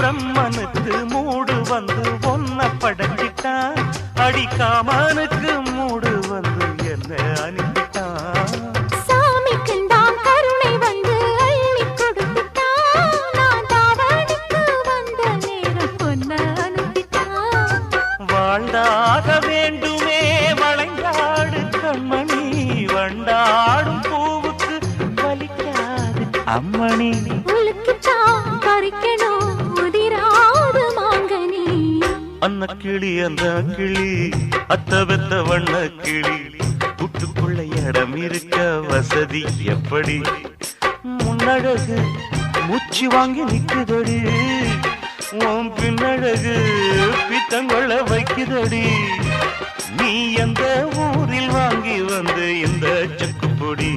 பிரம்மனுக்கு மூடு வந்து ஒன்ன படைச்சிட்டான், அடிக்காமனுக்கு மூடு வந்து என்ன அனுப்பிட்டான். சாமிக்கும் தான் கருணை வந்து அள்ளி கொடுத்துட்டான், நான் தாவணிக்கு வந்த நேரம் பொன்ன அனுப்பிட்டான். வாழ்ந்தாக வேண்டுமே வளைந்தாடு கண்மணி, வண்டாடும் பூவுக்கு வலிக்காது அம்மணி. உலுக்கித்தான் பறிக்கணும் உதிராது மாங்கனி. அன்ன கிளி அந்த கிளி அத்த வெத்த வண்ண கிளி, கூட்டுக்குள்ள இடம் இருக்க வசதி எப்படி? முன்னழகு மூச்சு வாங்கி நிக்குதடி, உன் பின்னழகு பித்தங்கொள்ள வைக்குதடி. நீ எந்த ஊரில் வாங்கி வந்து இந்த செக்கு பொடி?